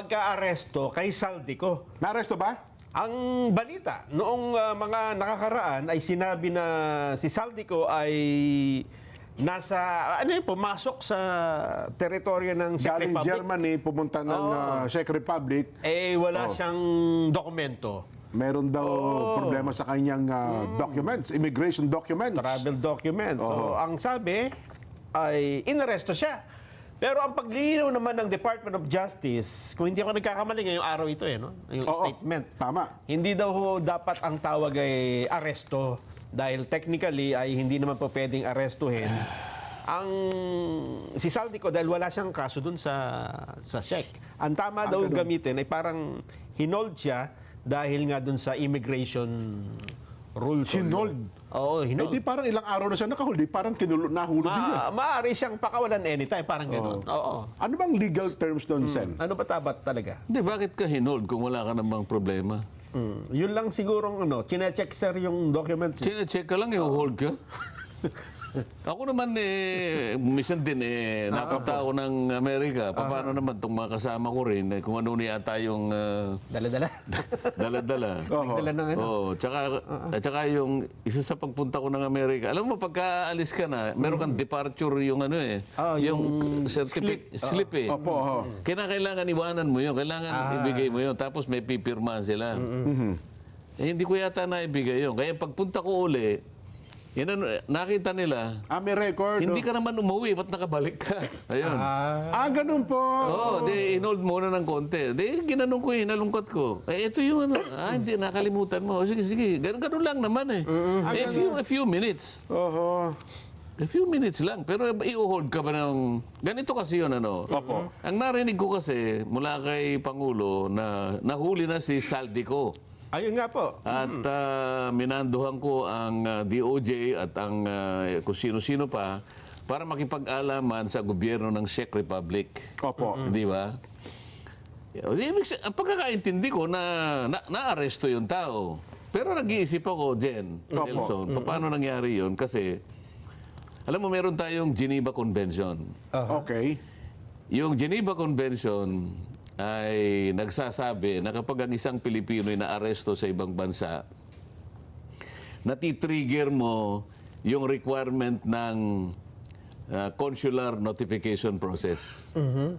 pagka-aresto kay Saldico. Naaresto ba? Ang balita, noong mga nakakaraan ay sinabi na si Saldico ay nasa, pumasok sa teritoryo ng Czech Galing Republic. Germany, pumunta ng Czech Republic. Wala siyang dokumento. Meron daw problema sa kanyang documents, immigration documents. Travel document. So, ang sabi ay inaresto siya. Pero ang paglilinaw naman ng Department of Justice, kung hindi ako nagkakamali ngayong araw ito no? Yung statement. Tama. Hindi daw dapat ang tawag ay aresto dahil technically ay hindi naman po pwedeng arestuhin ang si Saldico dahil wala siyang kaso dun sa Czech. Ang tama daw gamitin ay parang hinold siya dahil nga dun sa immigration rules. Hinold? Oo, hinold. Di parang ilang araw na siya nakahuli, parang nahulog din siya. Maaari siyang pakawalan anytime, parang gano'n. Oo. Ano bang legal terms doon, Sen? Ano ba dapat talaga? Hindi, bakit ka hinold kung wala ka namang problema? Yun lang sigurong chine-check sir yung documents. Check ka lang, i-hold ka. Ako naman minsan din napunta ako ng Amerika. Paano naman itong mga kasama ko rin, kung ano yata yung Dala-dala. dala-dala. Dala ng ano. Tsaka yung isa sa pagpunta ko ng Amerika. Alam mo, pagka alis ka na, meron kang departure yung yung slip Opo. Kailangan iwanan mo yun. Kailangan ibigay mo yun. Tapos may pipirmahan sila. Hindi ko yata naibigay yun. Kaya pagpunta ko uli, nakita nila, May record. hindi ka naman umuwi, ba't nakabalik ka? Ayun. Ganun po. Di inold muna ng konti. Di ginanong ko, hinalungkot ko. Ito yung hindi, nakalimutan mo. Sige. Ganun lang naman a few minutes. A few minutes lang. Pero i-hold ka ba ng... Ganito kasi yun, Opo. Ang narinig ko kasi, mula kay Pangulo, na nahuli na si Saldico. Ayun nga po. At minanduhan ko ang DOJ at ang kung sino-sino pa para makipag-alaman sa gobyerno ng Czech Republic. Opo. Di ba? Ang pagkakaintindi ko na-aresto yung tao. Pero nag-iisip ako, Nelson, paano nangyari yun? Kasi, alam mo, meron tayong Geneva Convention. Okay. Yung Geneva Convention ay nagsasabi na kapag ang isang Pilipino ay naaresto sa ibang bansa, natitrigger mo yung requirement ng consular notification process.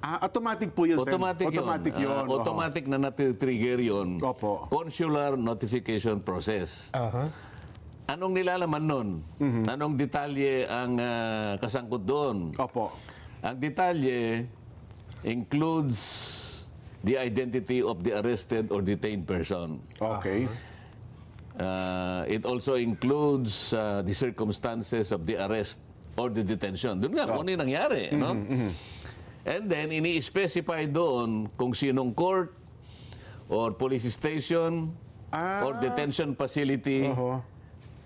Automatic po yun, Sen. Automatic yun. Automatic yun. Automatic na natitrigger yun. Opo. Consular notification process. Anong nilalaman nun? Anong detalye ang kasangkot doon? Opo. Ang detalye includes the identity of the arrested or detained person. Okay. It also includes the circumstances of the arrest or the detention. Doon nga, kung ano yung nangyari. No? And then, ini-specify doon kung sinong court or police station or detention facility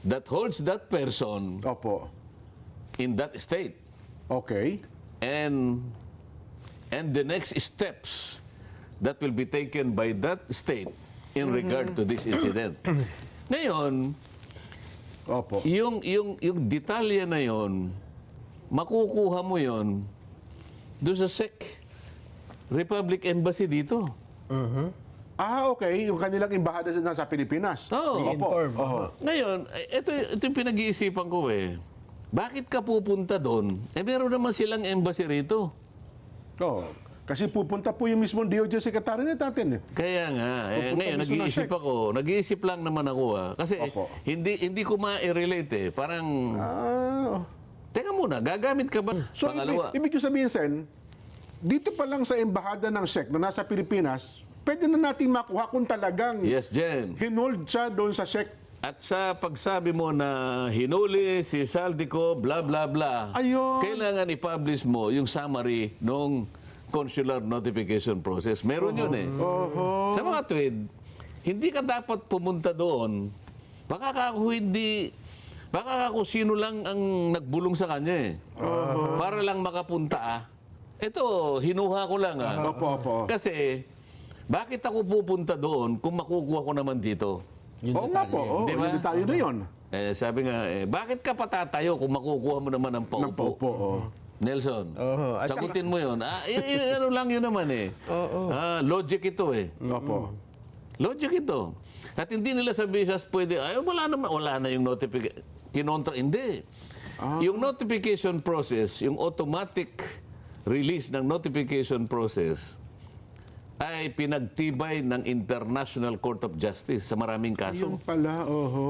that holds that person Opo. in that state. Okay. And the next steps that will be taken by that state in regard to this incident. Ngayon, Opo. yung detalye na yon, makukuha mo yon doon sa Czech Republic Embassy dito. Okay. Yung kanilang embahada sa Pilipinas. Oo. I-inform. Ngayon, ito yung pinag-iisipan ko Bakit ka pupunta doon? Meron naman silang embassy rito. Kasi pupunta po yung mismong DOJ secretary natin. Kaya nga, ngayon nag-iisip lang naman ako kasi hindi ko ma-relate Parang, teka muna, gagamit ka ba? So, Pangalawa, ibig sabihin, Sen, dito pa lang sa embahada ng Czech na nasa Pilipinas, pwede na natin makuha kung talagang yes, Jen. hinold siya doon sa Czech. At sa pagsabi mo na hinuli si Saldico, bla bla bla, Ayun. kailangan i-publish mo yung summary nung consular notification process. Meron yun Sa mga tweet, hindi ka dapat pumunta doon. Baka ako sino lang ang nagbulong sa kanya para lang makapunta. Ito, hinuha ko lang Opo. Kasi, bakit ako pupunta doon kung makukuha ko naman dito? Oo nga po. Diba? Yung detalye na yun. Sabi nga, bakit ka patatayo kung makukuha mo naman ng paupo? Opo. Nelson. Oo. At Sagutin mo yun. Ano lang yun naman eh. Logic ito eh. Opo. Logic ito. At hindi nila sa visas pwede, wala na yung notification. Kinontra, hindi. Yung notification process, yung automatic release ng notification process, ay pinagtibay ng International Court of Justice sa maraming kaso. Yung pala,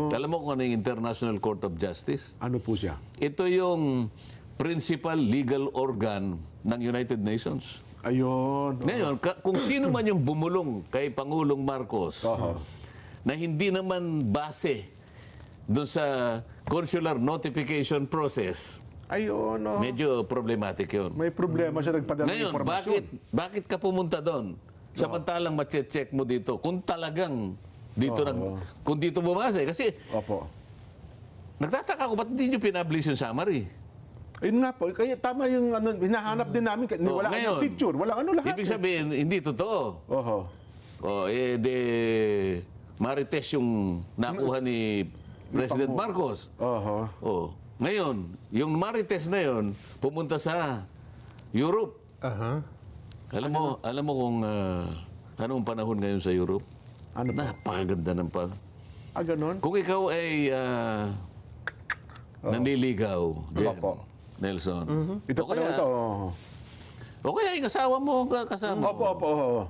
Alam mo kung ano yung International Court of Justice? Ano po siya? Ito yung principal legal organ ng United Nations. Ayun. Ngayon, kung sino man yung bumulong kay Pangulong Marcos na hindi naman base doon sa consular notification process, Ayun. medyo problematic yun. May problema siya nagpadala ng Ngayon, impormasyon. bakit ka pumunta doon? Samantalang ma-check mo dito kung talagang dito kung dito bumase. Kasi Opo. nagtataka ko, ba't hindi nyo pinablish yung summary? Ayun nga po. Kaya tama yung hinahanap din namin. Wala ngayon, kang picture. Wala lahat. Ibig sabihin, hindi totoo. Oho. Marites yung nakuha ni President Marcos. Oho. Ngayon, yung Marites na yon pumunta sa Europe. Alam mo kung anong panahon ngayon sa Europe? Ano po? Napakaganda ng Ganon? Kung ikaw ay nanliligaw, Opo. Nelson. Ito o pala kaya, ito. o kaya yung asawa mo kasama. Opo.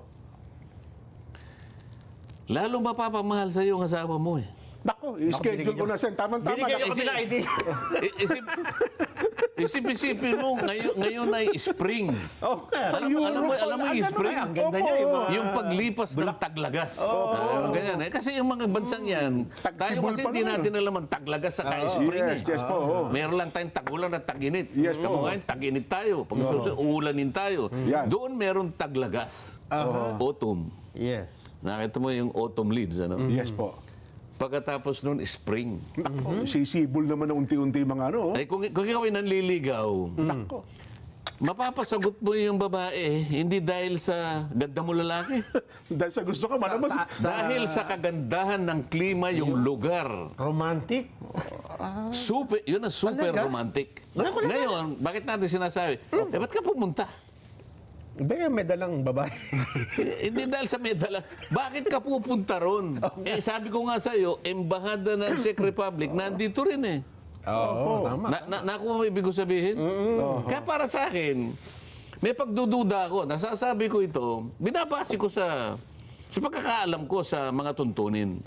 Lalo mapapamahal sa iyo ang asawa mo eh. Nako, i-schedule ko na, Sen. Tama-tama. Binigyan niyo kami ng ID. Isip-isipin mo, ngayon ay spring. Alam mo yung spring? Ang ganda niya. Yung paglipas ng taglagas. Ganyan eh. Kasi yung mga bansang yan, tayo kasi hindi natin alam ang taglagas sa spring eh. Yes po. Meron lang tayong tagulan at taginit. Yes po. Kamo ngayon, taginit tayo. Pag uulanin tayo. Yan. Doon meron taglagas. Autumn. Yes. Nakita mo yung autumn leaves, ano? Yes po. Pagkatapos noon, spring. Nako, sisibol naman ng unti-unti mga ano. Ay, kung ikaw ay nanliligaw, Nako. mapapasagot mo yung babae, hindi dahil sa ganda mo lalaki. Dahil sa gusto ka, manamas. Dahil sa kagandahan ng klima yung lugar. Romantic. Super, yun ang super Talaga? romantic. Wala. Ngayon, bakit natin sinasabi, ba't ka pumunta? Hindi, may dalang babae. Hindi dahil sa medala. Bakit ka pupunta ron? Sabi ko nga sa'yo, embahada ng Czech Republic, nandito rin eh. Oo, tama. Nakuha mo ibig ko sabihin? Kaya para sa akin, may pagdududa ako. Nasasabi ko ito, binabase ko sa pagkakaalam ko sa mga tuntunin.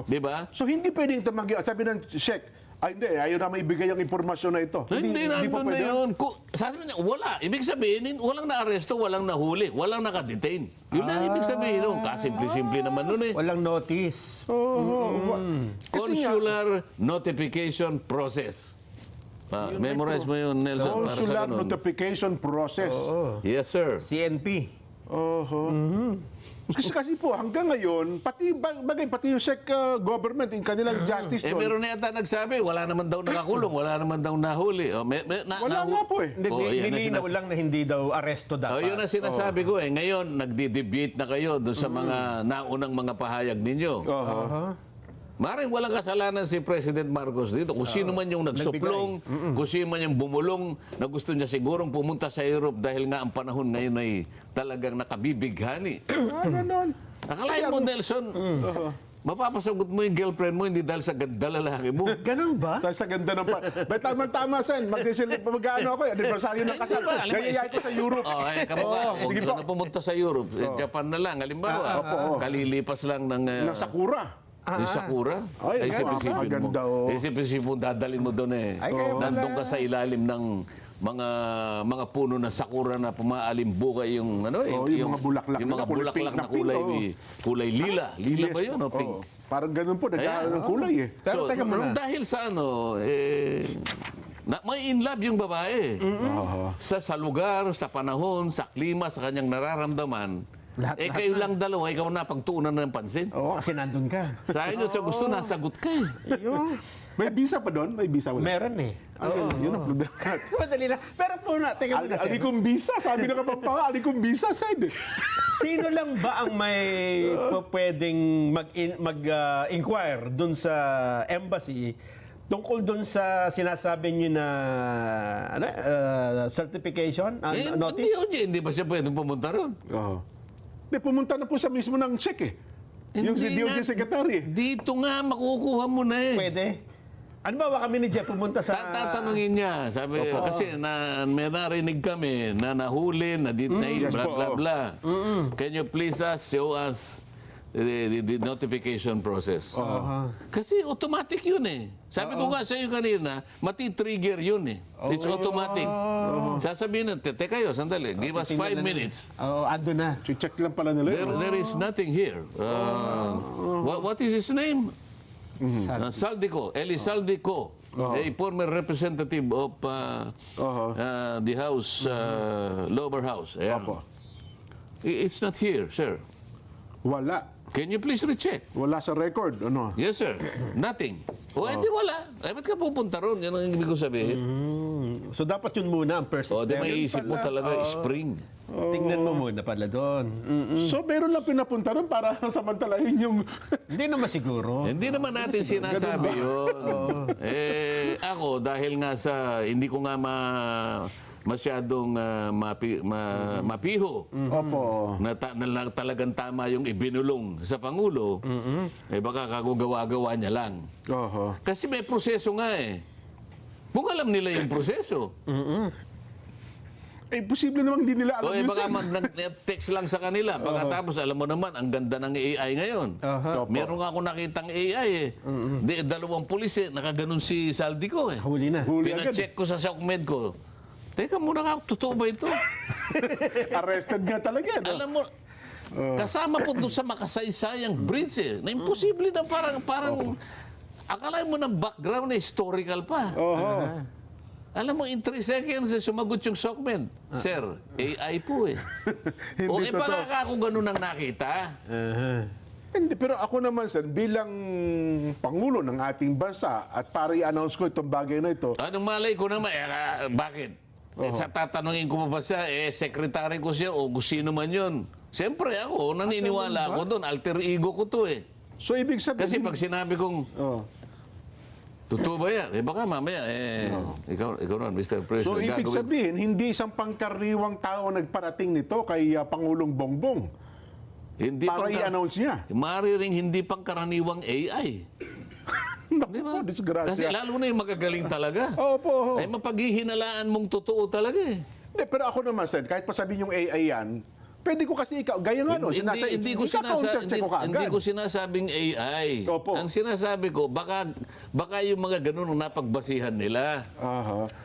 Di ba? So, hindi pwedeng tumanggi. Sabi ng Sheikh, hindi, ayaw na maibigay ang impormasyon na ito. Hindi po nandun na pwede. yun. Sabi niya, wala. Ibig sabihin, walang na-aresto, walang nahuli, walang nakadetain. Yun lang ibig sabihin. Kasimple-simple naman nun eh. Walang notice. Consular notification process. Memorize mo yun, Nelson, para sa Consular ganun. notification process. Yes, sir. CNP. Kasi po, hanggang ngayon, pati yung SEC government, yung kanilang justice doon, Meron na yata nagsabi, wala naman daw nakakulong, wala naman daw nahuli. wala nga po eh. Nilinaw lang na hindi daw aresto dapat. Yun ang sinasabi ko eh. Ngayon, nagdi-debate na kayo doon sa mga naunang mga pahayag ninyo. Maring walang kasalanan si President Marcos dito. Kung sino man yung nagsuplong, kung sino man yung bumulong, na gusto niya sigurong pumunta sa Europe dahil nga ang panahon ngayon ay talagang nakabibighani. Ganon. Akalain mo, Nelson, mapapasagot mo yung girlfriend mo hindi dahil sa ganda lalaki mo. Ganun ba? Dahil sa ganda ng May tama-tama, Sen. Mag-ano ako, anniversary ng kasal. Gayayay ko sa Europe. Sige po. Na pumunta sa Europe, Japan na lang. Halimbawa, kalilipas lang ng Sakura. yung Sakura. Ay, Isip-isipin mo. maganda, oh. Isip-isipin mo, dadalhin mo doon eh. Nandun ka sa ilalim ng mga puno ng sakura na pumaalimbuka yung yung mga bulaklak yung mga na kulay bulaklak pink na na pink, kulay lila. Lila ba yun o po. pink? Parang ganun po, ng kulay eh. Pero So, teka muna. dahil sa may in love yung babae. Sa lugar, sa panahon, sa klima, sa kanyang nararamdaman. Lahat- Kayo lang dalawa, ikaw na pagtuunan ng pansin. Oo, kasi nandun ka. Sa inyo, sa gusto, nasagot ka eh. May visa pa doon? May visa wala? Meron eh. Yun ang problema. Madali lang. Pero teka muna, sir. Alikong visa, sabi ng Kapampangan, alikong visa, Sen. Sino lang ba ang may pwedeng mag-inquire dun sa embassy Tungkol dun sa sinasabi niyo na certification, notice? Hindi ba siya pwedeng pumunta ron? Di, pumunta na po sa mismo ng check eh. Yung si DOJ Secretary. Dito nga, makukuha mo na eh. Pwede. Ano ba kami ni Jeff pumunta sa... Tatanungin niya, sabi, kasi may narinig kami na nahuli, na detain, Yes blah, po, blah, blah. Can you please show us the notification process? Kasi automatic yun eh. Sabi ko nga sa iyo kanina, mati-trigger yun eh. It's automatic. Sasabihin na, teka kayo, sandali, give us 5 minutes. Ando na. Check lang pala nila. There is nothing here. What is his name? Saldico, Eli Saldico, a former representative of the House, Lower House. Ayan. It's not here, sir. Wala. Can you please recheck? Wala sa record. Ano? Yes, sir. Nothing. Edi wala. Ba't ka pupunta ron? Yan ang ibig ko sabihin. So dapat yun muna ang first Di step. may isip mo talaga, spring. Tingnan mo muna pala doon. So, meron lang pinapunta ron para samantalahin yung... Hindi naman siguro. Hindi naman natin sinasabi yun. Ako, dahil nga sa, hindi ko nga masyadong mapiho Opo. na talagang tama yung ibinulong sa Pangulo, baka gawa-gawa niya lang. Kasi may proseso nga eh. Kung alam nila yung proseso. Posible namang hindi nila alam yun. Baka mag-text lang sa kanila. Pagkatapos, alam mo naman, ang ganda ng AI ngayon. Meron nga ako nakitang AI eh. Dalawang pulis eh, nakaganon si Saldico eh. Huli na. Huli agad. Pina-check ko sa SOCMED ko. Teka muna nga, totoo ba ito? Arrested nga talaga. No? Alam mo, kasama po doon sa makasaysayang bridge eh. Na imposible na parang akala mo ng background na historical pa. Alam mo, in 3 seconds, sumagot yung SOCMED. Sir, AI po eh. Hindi totoo. Baka ako ganun ang nakita. Hindi, pero ako naman, sir, bilang Pangulo ng ating bansa at para i-announce ko itong bagay na ito, Anong malay ko naman, bakit? Sa tatanungin ko pa ba siya, secretary ko siya o sino man yun. Siyempre ako, naniniwala ako doon. Alter ego ko to eh. so ibig sabihin... Kasi pag sinabi kong, totoo ba yan? Baka mamaya, ikaw naman, Mr. President, So ibig sabihin, hindi isang pangkaraniwang tao nagparating nito kay Pangulong Bongbong hindi para i-announce niya. Maaari ring hindi pangkaraniwang AI. Naku po, disgrasya. Kasi lalo na yung magagaling talaga. Opo. Ay mapaghihinalaan mong totoo talaga eh. Hindi, pero ako naman, sir, kahit pa sabihin yung AI yan, pwede ko kasi ikaw, gaya nga no, Hindi ko sinasabing AI. Opo. Ang sinasabi ko, baka yung mga ganun ang napagbasihan nila.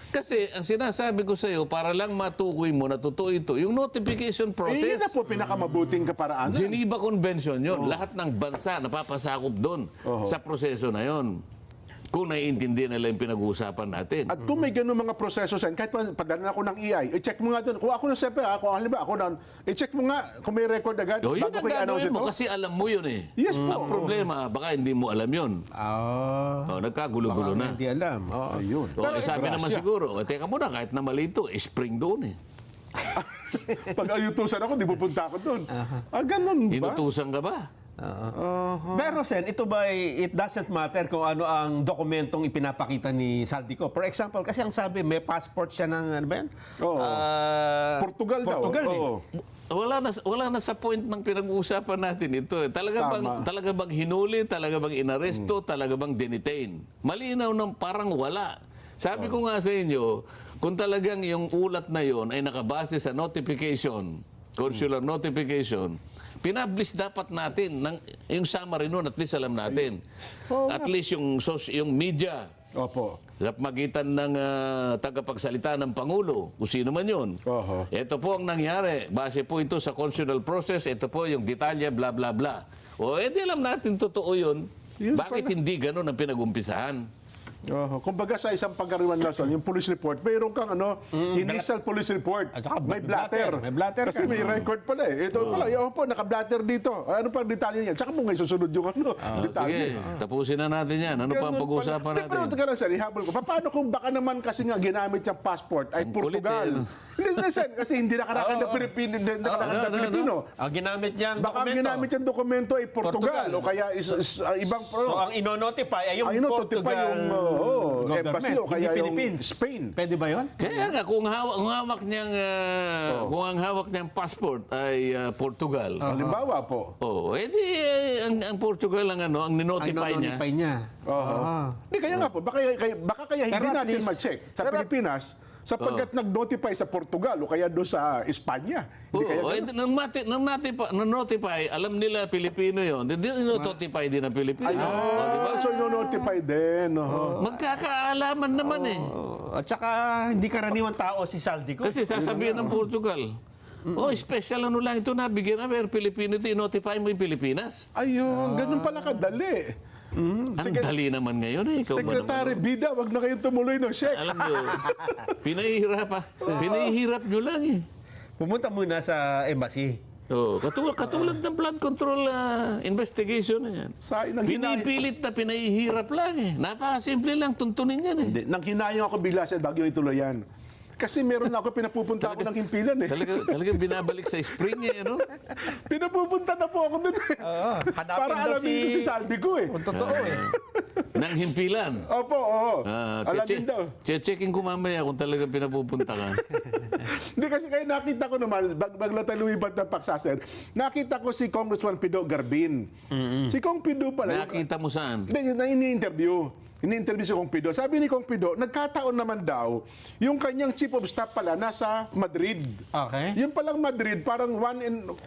Kasi ang sinasabi ko sa iyo, para lang matukoy mo na totoo ito, yung notification Yun process. na po pinakamabuting kaparaan. Geneva Convention yun. Lahat ng bansa napapasakop doon sa proseso na yon. Kung naiintindihan nila yung pinag-uusapan natin. At kung may ganun mga proseso sen, kahit padala ako ng AI, i-check mo nga doon. Kung ako na sepe, halimbawa ako na, i-check mo nga kung may record agad Yun bago ang ko i-announce gagawin mo ito. kasi alam mo yun eh. Yes po. Ang problema, baka hindi mo alam yun. Nagkagulo-gulo na. Hindi alam. Ayun. Sabi naman siguro, teka muna, kahit na mali ito, spring doon eh. Pag ayutusan ako, di pupunta ako doon. Ganun ba? Inutusan ka ba? Pero Sen, ito ba it doesn't matter kung ano ang dokumentong ipinapakita ni Saldico. For example, kasi ang sabi, may passport siya ng, ano ba yan? Portugal daw. Portugal eh. Oo. Wala na sa point ng pinag-uusapan natin ito. Talaga bang hinuli, talaga bang inaresto, talaga bang dinitain? Malinaw ng parang wala. Sabi ko nga sa inyo, kung talagang yung ulat na yon ay nakabase sa notification, consular notification, pinablish dapat natin yung summary nun, at least alam natin. At least yung media. Opo. Sa magitan ng tagapagsalita ng Pangulo, kung sino man yun. Ito po ang nangyari. Base po ito sa constitutional process. Ito po yung detalye, bla bla bla. Edi alam natin totoo yun. Bakit hindi ganun ang pinag-umpisahan? Kumbaga sa isang pagkariwan lason, yung police report, mayroon kang initial police report. At saka May blatter. may blatter Kasi ka. may record pala eh. Ito pala, naka-blatter dito. Ano pa ang detalye niyan? Tsaka mo ngayon susunod yung detalye. Sige, tapusin na natin yan. Ano pa ang Ganun pag-uusapan pala. natin? Pero teka lang sir, ihabol ko. Paano kung baka naman kasi nga ginamit yung passport ay Ang kulit Portugal? eh, ano? Sen, kasi hindi nakarakan na Pilipino. Ang ginamit niyang Baka ang dokumento. ginamit yung dokumento ay Portugal, o kaya ibang So, ang ino-notify ay yung notify Portugal yung government, embassy o kaya hindi yung Philippines. Spain. Pwede ba yun? Kaya nga, kung hawak niyang, kung ang hawak niyang passport ay Portugal, Halimbawa po. edi ang Portugal ang ang ninotify niya. Notify niya. Hindi, kaya nga po, baka kaya hindi Pero at natin least- mag-check sa Pilipinas sapagkat nag-notify sa Portugal o kaya doon sa Espanya. Hindi kaya Oo, nang notify, alam nila Pilipino yon. Hindi notify din ang Pilipino. So notify din. Magkakaalaman naman eh. At saka, hindi karaniwang tao si Saldico. Kasi sasabihin ng Portugal, special ano lang ito, nabigyan na, pero Pilipino ito, i-notify mo yung Pilipinas. Ayun, ganun pala kadali. Ang dali naman ngayon eh. Ikaw ba Secretary naman? Bida, wag na kayong tumuloy ng check. Alam nyo, pinahihirap nyo lang eh. Pumunta muna sa embassy. Katulad ng flood control investigation na yan. Pinipilit na pinahihirap lang eh. Napakasimple lang, tuntunin yan eh. Nang hinayang ako bigla sa bagyo ituloy yan. Kasi meron ako pinapupunta ako ng himpilan eh. Talagang binabalik sa spring eh, no? Pinapupunta na po ako dun eh. Hanapin Para daw alamin ko si Saldico eh. Kung totoo eh. Nang himpilan. Opo, oo. Alamin daw. Checking ko mamaya kung talagang pinapupunta ka. Hindi kasi kayo nakita ko naman, bagla tayo lumipat ng Paksasan, nakita ko si Congressman Pido Garbin. Si Kong Pido pala. Nakita mo saan? Hindi, ini-interview. Ini-interview si Kong Pido. Sabi ni Kong Pido, nagkataon naman daw, yung kanyang chief of staff pala nasa Madrid. Okay. Yung palang Madrid, parang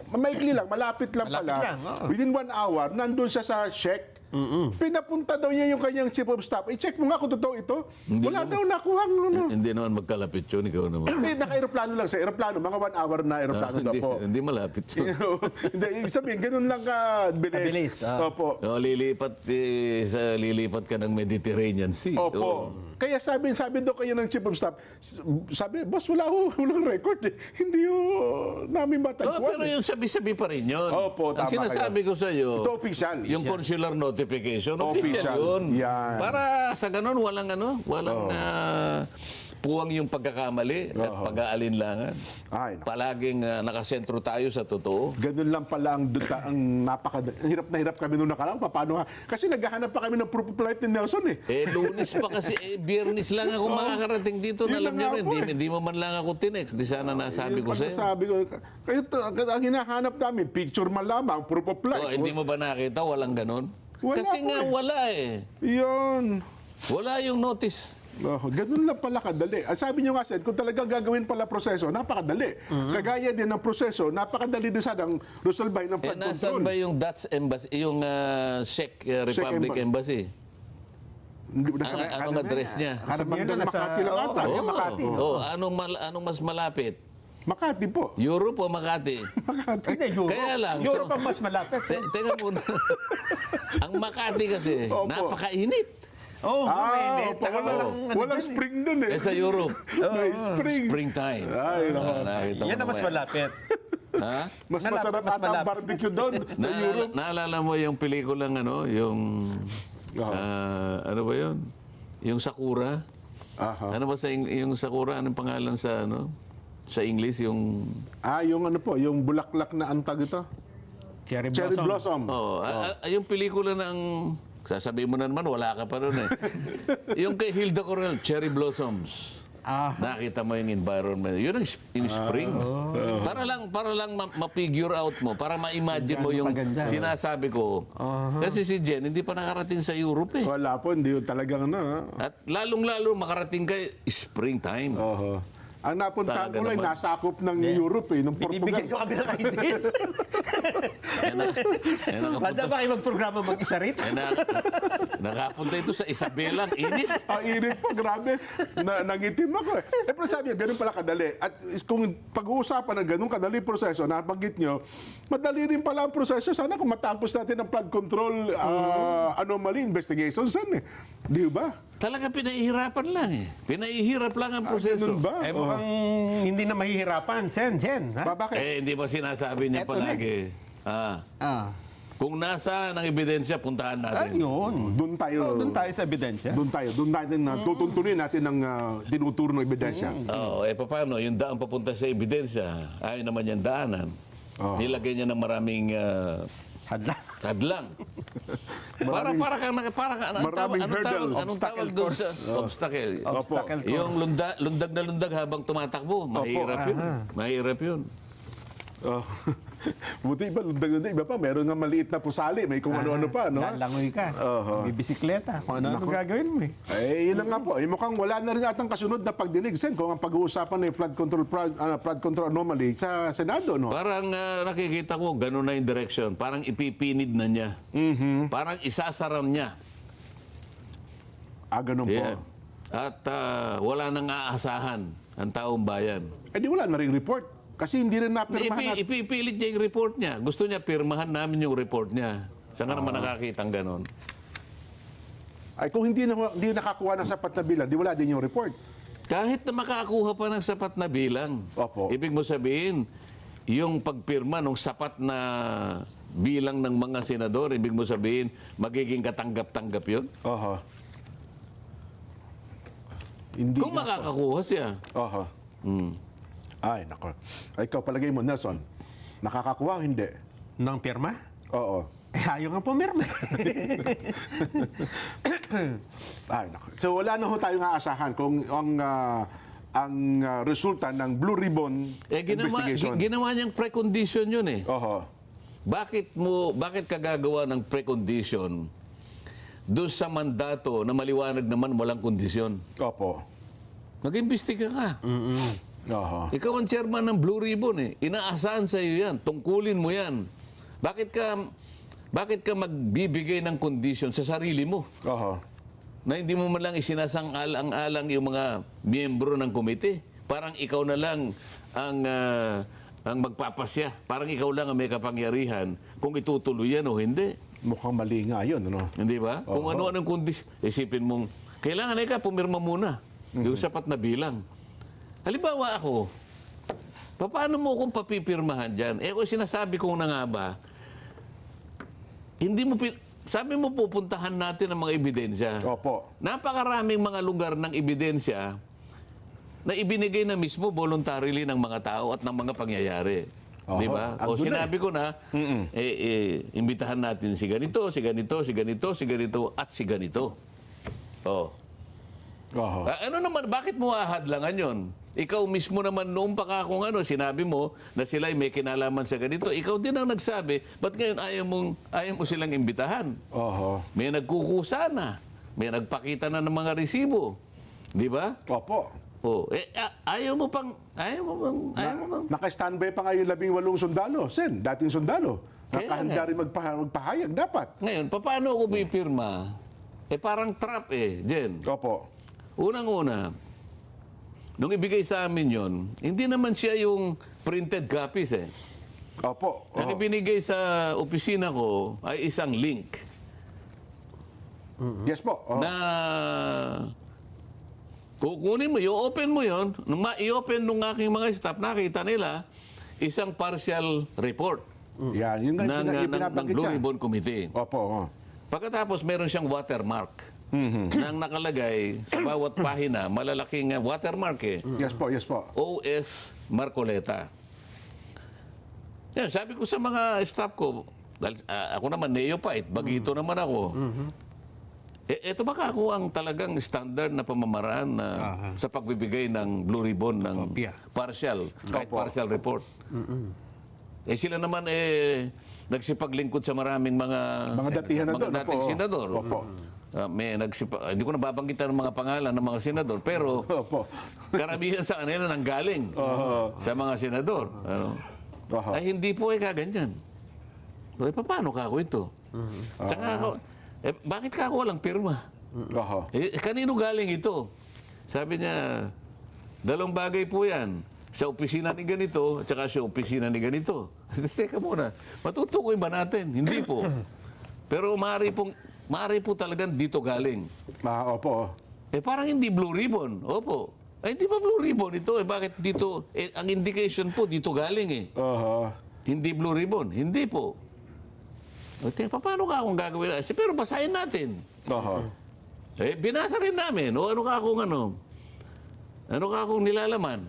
maikli lang, malapit lang Malapit pala. lang, oo. Within 1 hour, nandun siya sa Czech. Pinapunta daw niya yung kanyang chief of staff. I-check mo nga kung totoo ito. Hindi Wala naman. daw nakuha. Hindi naman magkalapit yun, ikaw naman. Naka-aeroplano lang sa aeroplano. Mga 1 hour na aeroplano daw po. Hindi malapit yun. Hindi, ibig sabihin, ganun lang ka bilis. Kabilis, Opo. Lilipat ka ng Mediterranean Sea. Opo. Kaya sabi daw kayo ng chief of staff, sabi, boss, walang record eh. Hindi namin matagpuan. Pero yung sabi-sabi pa rin yun. Opo, Ang tama sinasabi ko sa iyo, Ito official. yung consular notification, official Official. yun. Yan. Para sa ganun, walang puwang yung pagkakamali at pag-aalinlangan. Ay, Palaging nakasentro tayo sa totoo. ganun lang pala ang hirap na hirap kami nung nakaraan. Paano nga? Kasi naghahanap pa kami ng proof of flight ni Nelson eh. Lunes pa kasi, biyernes lang ako makakarating dito. Yun Alam na niyo nga rin, po hindi mo man lang ako tinext. Di sana nasabi ko sa'yo. Sabi ko, ang hinahanap namin, picture man lamang, proof of flight. Hindi mo ba nakita? Walang ganun? Wala Kasi po nga eh. wala eh. Yun. Wala yung notice. Ganun lang pala kadali. Ang sabi nyo nga, Sen, kung talagang gagawin pala proseso, napakadali. Kagaya din ng proseso, napakadali din sa ng resolve ng flood Nasaan control. ba yung Dutch Embassy, yung Czech Republic Embassy? Anong address niya? Sa Bandang Makati lang ata. Makati. Anong mas malapit? Makati po. Europe o Makati? Makati. Hindi, Europe. Kaya lang. Europe ang mas malapit. Teka muna. Ang Makati kasi, Opo. napakainit. Mainit. Opo, walang spring dun eh. Sa Europe, May spring. springtime. Ay, nako. Nakita Yan mo ang mas naman. malapit. Ha? Mas Malapit, masarap mas ata ang malapit. barbecue doon sa Europe. Naalala mo yung pelikulang yung ano ba yun? Yung Sakura. Aha. Ano ba yung Sakura? Anong pangalan sa sa English yung Yung ano po, yung bulaklak na antag ito. Cherry Cherry blossom. blossom. yung pelikula ng sasabihin mo na naman wala ka pa ron eh. Yung kay Hilda Coronel, Cherry Blossoms. Nakita mo yung environment. Yun ang in spring. Para lang ma-figure out mo, para ma-imagine mo yung Paganda. sinasabi ko. Kasi si Jen, hindi pa nakarating sa Europe eh. Wala po, hindi yun talagang ano. At lalong-lalo makarating kay springtime. Oho. Ang napuntahan Talaga ko lang, naman. nasakop ng Europe eh, ng Binibigyan Portugal. nyo kami ng ideas. Banda ba kayo magprograma mag-isa rito? Nakapunta ito sa Isabela, ang init. Ang init po, grabe. Nangitim ako eh. Pero sabi niya, ganun pala kadali. At kung pag-uusapan ng ganun kadali proseso, nabanggit nyo, madali rin pala ang proseso. Sana kung matapos natin ang flood control anomaly investigation, saan eh? Di ba? Talaga pinahihirapan lang eh. Pinahihirap lang ang proseso. Ganun ba? Mukhang hindi na mahihirapan. Jen, ha? Bakit? Hindi ba sinasabi niya Eto na palagi? Kung nasaan ang ebidensya, puntahan natin. Ayun. Doon tayo. Doon tayo sa ebidensya. Doon natin tutuntunin natin ang tinuturo ng ebidensya. Oo, paano? Yung daan papunta sa ebidensya, ayaw naman yung daanan. Nilagay niya ng maraming Hadla. hadlang. Maraming hurdle. Anong tawag doon sa obstacle? Obstacle course. Yung lundag na lundag habang tumatakbo, mahirap yun. Mahirap yun. Oh. Buti iba, iba pa, meron nga maliit na pusali, may kung ano-ano pa, no? Lalangoy ka. May bisikleta. Kung ano-ano gagawin mo eh. Eh, yun na nga po. Eh, mukhang wala na rin atang kasunod na pagdinig, Sen, kung ang pag-uusapan ng flood control anomaly sa Senado, no? Parang nakikita ko, gano'n na yung direction. Parang ipipinid na niya. Parang isasaram niya. Ganun Yeah. po. At wala nang aasahan ang taong bayan. Eh, di wala na rin report. Kasi hindi rin napirmahan. Ipipilit niya yung report niya. Gusto niya, pirmahan namin yung report niya. Saan ka naman nakakita ang gano'n? Ay, kung hindi nakakuha ng sapat na bilang, di wala din yung report. Kahit na makakuha pa ng sapat na bilang. Opo. Ibig mo sabihin, yung pagpirma ng sapat na bilang ng mga senador, ibig mo sabihin, magiging katanggap-tanggap yun? Oho. Hindi Kung makakakuha siya. Oho. Hmm. Ay, nako. Ay, ikaw palagay mo, Nelson, nakakakuha o hindi? Nang pirma? Oo. Eh, ayaw nga pumirma. Ay, nako. So, wala na ho tayong aasahan kung ang resulta ng Blue Ribbon investigation. Ginawa niyang precondition yun eh. Oho. Bakit ka gagawa ng precondition doon sa mandato na maliwanag naman walang kondisyon? Opo. Mag-imbestiga ka. Oho. Ikaw ang chairman ng Blue Ribbon eh. Inaasahan sa iyo yan. Tungkulin mo yan. Bakit ka magbibigay ng kondisyon sa sarili mo? Oho. Na hindi mo man lang isinasang-alang yung mga miyembro ng komite. Parang ikaw na lang ang magpapasya. Parang ikaw lang ang may kapangyarihan kung itutuloy yan o hindi. Mukhang mali nga yun, ano? Hindi ba? Kung ano-anong kondisyon, isipin mong, kailangan ka pumirma muna. Yung sapat na bilang. Halimbawa ako, paano mo kung papipirmahan dyan? Eh, kung sinasabi ko na nga ba, sabi mo pupuntahan natin ang mga ebidensya. Opo. Napakaraming mga lugar ng ebidensya na ibinigay na mismo voluntarily ng mga tao at ng mga pangyayari. Oho, Di ba? O andun sinabi ko na, imbitahan natin si ganito, si ganito, si ganito, si ganito, at si ganito. Oh. Oho. Ano naman, bakit mo ahadlangan yon? Ikaw mismo naman noong pa ka kung sinabi mo na sila ay may kinalaman sa ganito. Ikaw din ang nagsabi, ba't ngayon ayaw mo silang imbitahan? Oho. May nagkukusa na. May nagpakita na ng mga resibo. Di ba? Opo. Oh, ayaw mo bang... Naka-standby pa nga yung 18 sundalo. Sen, dating sundalo. Kaya Nakahanda rin magpahayag dapat. Ngayon, paano ako pipirma? Parang trap Jen. Opo. Unang-una, nung ibigay sa amin yon, hindi naman siya yung printed copies Opo. Ang ibinigay sa opisina ko ay isang link Yes po. na kukunin mo, i-open mo yon, i-open nung aking mga staff, nakita nila isang partial report Yan, yun nga ng binabanggit Blue siya. Ribbon Committee. Opo. Pagkatapos, meron siyang watermark nang nakalagay sa bawat pahina, malalaking watermark Yes po, yes po. O.S. Marcoleta. Yan, sabi ko sa mga staff ko, dahil, ako naman neophyte, bagito naman ako. Ito ba ako ang talagang standard na pamamaraan na sa pagbibigay ng Blue Ribbon ng Kopya. partial, kahit Opo. partial report? Sila naman nagsipaglingkod sa maraming mga Mga dating opo. senador. Opo. Hindi ko nababanggitan ng mga pangalan ng mga senador, pero Opo. karamihan sa kanila nanggaling sa mga senador. Ano? Oho. Ay, hindi po kaganyan. Paano ka ako ito? Tsaka ako, bakit ka ako walang pirma? Oho. Kanino galing ito? Sabi niya, dalawang bagay po yan. Sa opisina ni ganito, at saka sa opisina ni ganito. Teka muna, matutukoy ba natin? Hindi po. Pero maaari po talagang dito galing. Opo. Parang hindi Blue Ribbon. Opo. Hindi ba Blue Ribbon ito? Bakit dito? Ang indication po dito galing Oho. Hindi Blue Ribbon. Hindi po. O, paano ka akong gagawin? Pero basahin natin. Oho. Binasa rin namin. O ano ka akong nilalaman?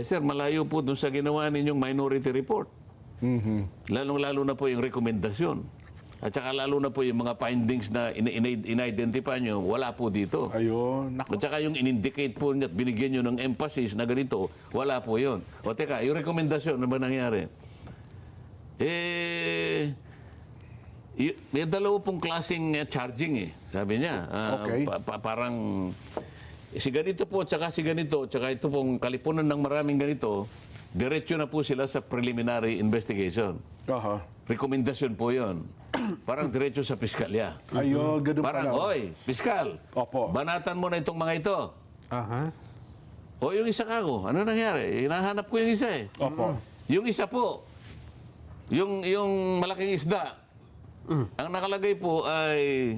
Sir, malayo po dun sa ginawa ninyong minority report. Lalong-lalo na po yung rekomendasyon. At saka lalo na po yung mga findings na in-identify nyo, wala po dito. Ayun. At saka yung in-indicate po niya at binigyan nyo ng emphasis na ganito, wala po yun. O teka, yung rekomendasyon, ano ba nangyari? May dalawa pong klaseng charging sabi niya. Okay. Parang si ganito po at saka si ganito, at saka ito pong kalipunan ng maraming ganito, diretso na po sila sa preliminary investigation. Oho. Rekomendasyon po yon. Parang diretso sa piskalya. Ayun, ganun Parang, pala. oy, piskal, Opo. banatan mo na itong mga ito. Aha. O yung isa kako, ano nangyari? Hinahanap ko yung isa Opo. Yung isa po, yung malaking isda, ang nakalagay po ay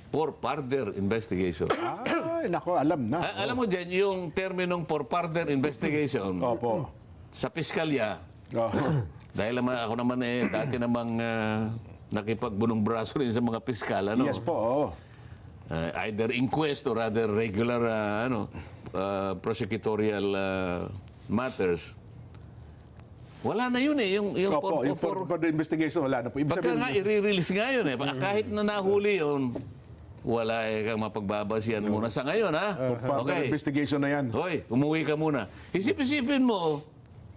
for further investigation. Ay, nako, alam na. Alam mo dyan, yung terminong for further investigation Opo. sa piskalya, Oho. dahil naman ako naman dati namang nakipagbunong braso rin sa mga piskal, ano? Yes po, oo. Either inquest or rather regular prosecutorial matters. Wala na yun yung Opo, yung for the investigation, wala na po. Ibig pagka sabihin, nga i-release nga yun kahit na nahuli yun, wala kang mapagbabasihan muna sa ngayon, ha? for the Okay. investigation na yan. Hoy, umuwi ka muna. Isip-isipin mo,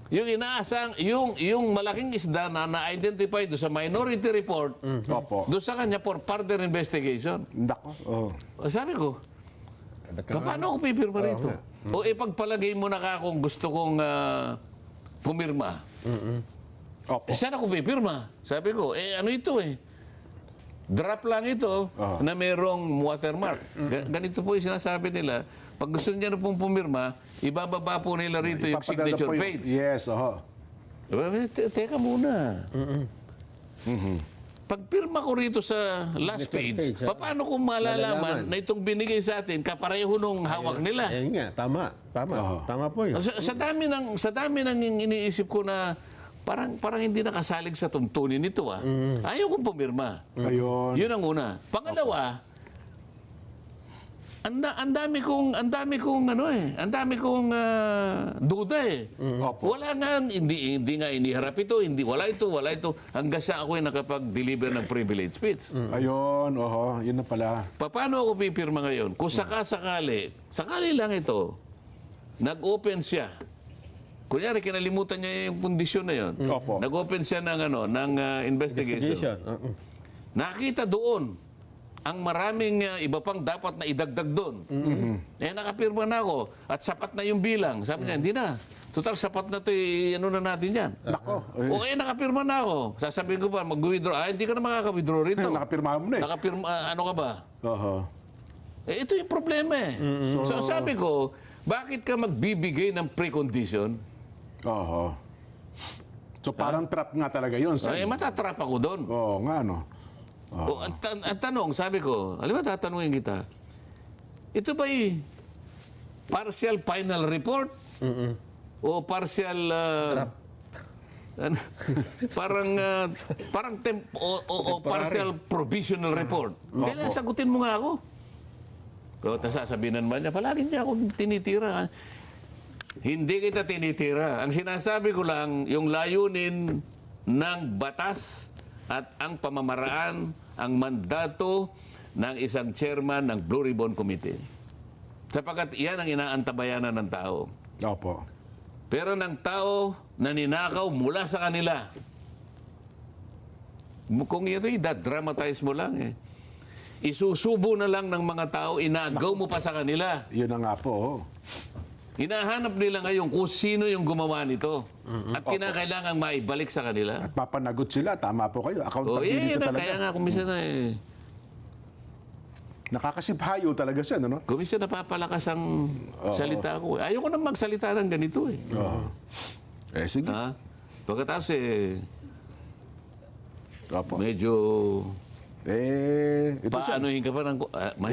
yung inaasang, yung malaking isda na na-identify doon sa minority report, Opo. doon sa kanya for further investigation. Nako. Oh. O, sabi ko, paano ako pipirma rito? O ipagpalagay mo na ka kung gusto kong pumirma. Opo. Saan ako pipirma? Sabi ko, ano ito Drop lang ito na merong watermark. Ganito po yung sinasabi nila. Pag gusto niya na pong pumirma, ibababa po nila rito yung Ipapadala signature po yung- page. Yes, oho. Teka muna. Pag pirma ko rito sa last page, paano ko malalaman na itong binigay sa atin kapareho nung hawak nila? Ayun nga, tama. Oo. Tama po yun. Sa dami ng iniisip ko na parang hindi nakasalig sa tuntunin nito Ayaw kong pumirma. Ayun. Yun ang una. Pangalawa, ang dami kong duda Opo. Wala nga, hindi nga iniharap ito, wala ito. Hanggang sa ako ay nakapag-deliver ng privilege speech. Ayun, oho. Yun na pala. Paano ako pipirma ngayon? Kung sakali lang ito, nag-open siya. Kunyari, kinalimutan niya yung kondisyon na yun. Opo. Nag-open siya ng investigation. Nakita doon ang maraming iba pang dapat na idagdag doon. Nakapirma na ako at sapat na yung bilang. Sabi niya, hindi na. Total, sapat na ito, ano na natin yan. Nako. Nakapirma na ako. Sasabihin ko pa, mag-withdraw. Hindi ka na makaka-withdraw rito. Nakapirma mo na Nakapirma, ano ka ba? Oho. Ito yung problema So sabi ko, bakit ka magbibigay ng precondition? Oho. So parang trap nga talaga yun. Matatrap ako doon. Oo nga, no? Ang tanong, sabi ko, alam mo, tatanungin kita, ito ba'y partial final report? O partial, partial provisional report? Kailan sagutin mo nga ako? Tapos sasabihin naman niya, palagi niya ako tinitira. Hindi kita tinitira. Ang sinasabi ko lang, yung layunin ng batas at ang pamamaraan, ang mandato ng isang chairman ng Blue Ribbon Committee. Sapagkat iyan ang inaantabayanan ng tao. Opo. Pero ng tao na ninakaw mula sa kanila, kung ito'y dramatize mo lang isusubo na lang ng mga tao, inagaw mo pa sa kanila. Yun na nga po. Oh. Hinahanap nila ngayon kung sino yung gumawa nito. At kinakailangan maibalik sa kanila. At papanagot sila. Tama po kayo. Accountability talaga. Kaya nga kumisa na Nakakasiphayo talaga siya, no? kumisa napapalakas ang salita ko. Ayoko nang magsalita ng ganito Oo. Sige. Pagkatapos Opo. medyo Ito siya. paanohin ka pa ng...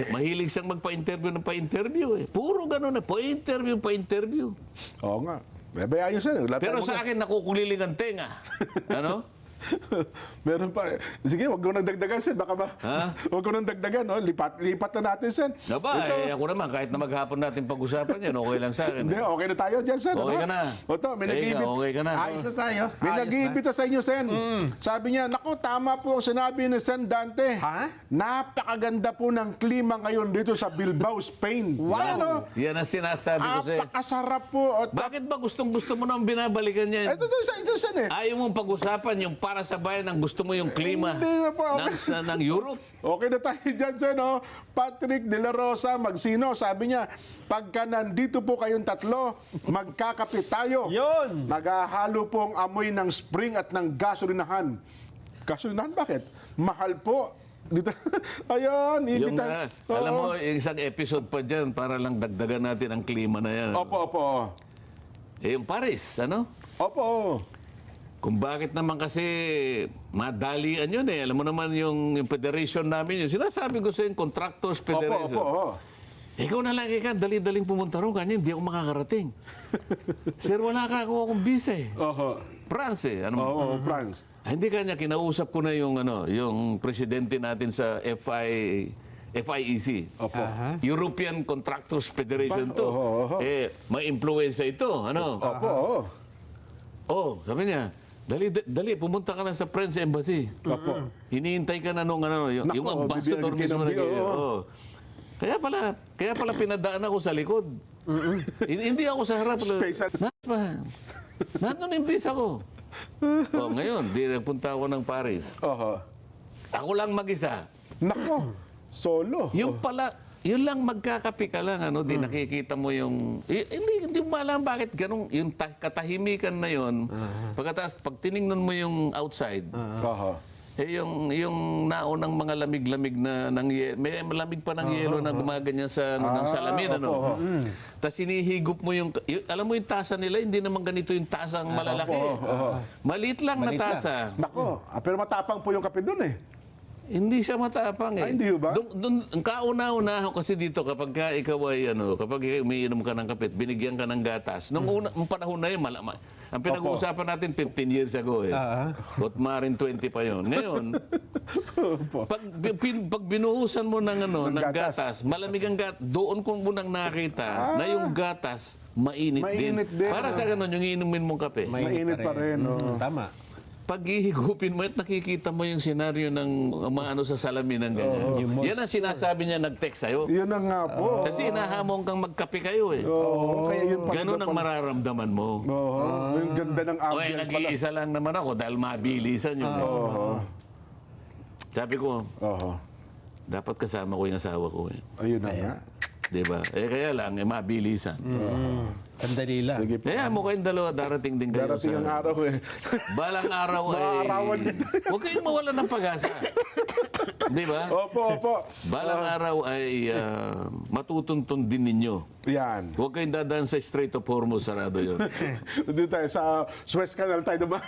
mahilig siyang magpa-interview ng pa-interview Puro ganun pa-interview. Oo nga. Bayaan siya. Pero sa akin, nakukuliling ang tenga. Ano? Meron pa. Sige, wag ko nang dagdagan, Sen. Baka ba? Ha? Wag ko nang dagdagan, no? Lipat na natin, Sen. Aba, ako naman, kahit na maghapon natin pag-usapan yan, okay lang sa akin. Hindi, okay na tayo dyan, Sen. Okay ano? ka na. Oto, may Ikaw, nag-iibit. okay ka na. Ayos na tayo. May Ayos nag-iibit sa inyo, Sen. Sabi niya, naku, tama po ang sinabi ni Sen Dante. Ha? Napakaganda po ng klima ngayon dito sa Bilbao, Spain. Wow! Yan ang sinasabi ko sa'yo. Napakasarap po. O, Bakit ba gustong-gusto mo nang binabalikan yan? ito, Sen, eh. Ayaw mong pag-usapan yung para sa bayan ang gusto mo yung klima Hindi na po, okay. ng Europe. Okay na tayo dyan, Sen. Oh. Patrick De La Rosa Magsino, sabi niya, pagka nandito po kayong tatlo, magkakapit tayo. Yun. Naghahalo po ang amoy ng spring at ng gasolinahan. Gasolinahan, bakit? Mahal po. Dito. Ayun, Yung, ibitan. alam mo, yung isang episode pa dyan para lang dagdagan natin ang klima na yan. Opo. Yung Paris, ano? Opo. Kung bakit naman kasi madalian yun eh. Alam mo naman yung federation namin, yung sinasabi ko sa yung Contractors Federation. Opo. Ikaw na lang, dali-daling pumunta ron, kanya hindi ako makakarating. Sir, wala ka ako akong visa eh. Oho. France eh. Ano, Oo, France. Hindi kanya, kinausap ko na yung, yung presidente natin sa FIEC. Opo. European Contractors Federation to. Oo. May influensya ito. Ano? Opo. Oh, sabi niya, dali, pumunta ka na sa French Embassy. Opo. Hinihintay ka na nung yung Naku, ambassador bibigyan mismo. ng biyo, Oh. Kaya pala pinadaan ako sa likod. Hindi ako sa harap. Space Nandun yung visa ko. Oh, ngayon, di nagpunta ako ng Paris. Oho. Ako lang mag-isa. Nako, solo. Yun lang magkakapi ka lang, di nakikita mo yung... Hindi mo alam bakit ganun, yung katahimikan na yun. Pagkatapos, pag tiningnan mo yung outside, Oho. yung naunang mga lamig-lamig na may malamig pa ng yelo na gumaganyan sa ng salamin opo. Tapos hinihigop mo alam mo yung tasa nila hindi naman ganito yung tasang malalaki. Maliit lang na Maliit lang. tasa. Nako, pero matapang po yung kape dun eh. Hindi siya matapang eh. Ay, hindi ba? Ang kauna-una kasi dito kapag ikaw ay kapag umiinom ka ng kape, binigyan ka ng gatas. Nung panahon na yun, ang pinag-uusapan natin 15 years ago eh. At maaaring 20 pa yon. Ngayon, pag binuhusan mo ng ng gatas, malamig ang gatas, doon kung munang nakita na yung gatas mainit Mainit din. Para sa ganun, yung iinumin mong kape. Mainit pa rin, oo. Tama. Pag ihigupin mo at nakikita mo yung senaryo ng mga sa salamin ng ganyan. Yan ang sinasabi niya nag-text sa'yo. Yun na nga po. Kasi hinahamon kang magkape kayo eh. Oo, kaya yun pa. Ganun ang mararamdaman mo. Oo, yung ganda ng O ambience pala. nag-iisa lang naman ako dahil mabilisan yun. Oo. Sabi ko, Oo. dapat kasama ko yung asawa ko eh. Ayun na nga. Diba? Kaya lang, mabilisan. Sandali lang. Sige po. Kaya mo kayong dalawa, darating din kayo Darating ang sa... araw eh. Balang araw Maarawan eh... Huwag kayong mawala ng pag-asa. Di ba? Opo. Balang araw ay matutuntun din ninyo. Yan. Huwag kayong dadaan sa Strait of Hormuz, sarado yun. Doon tayo sa Suez Canal tayo naman.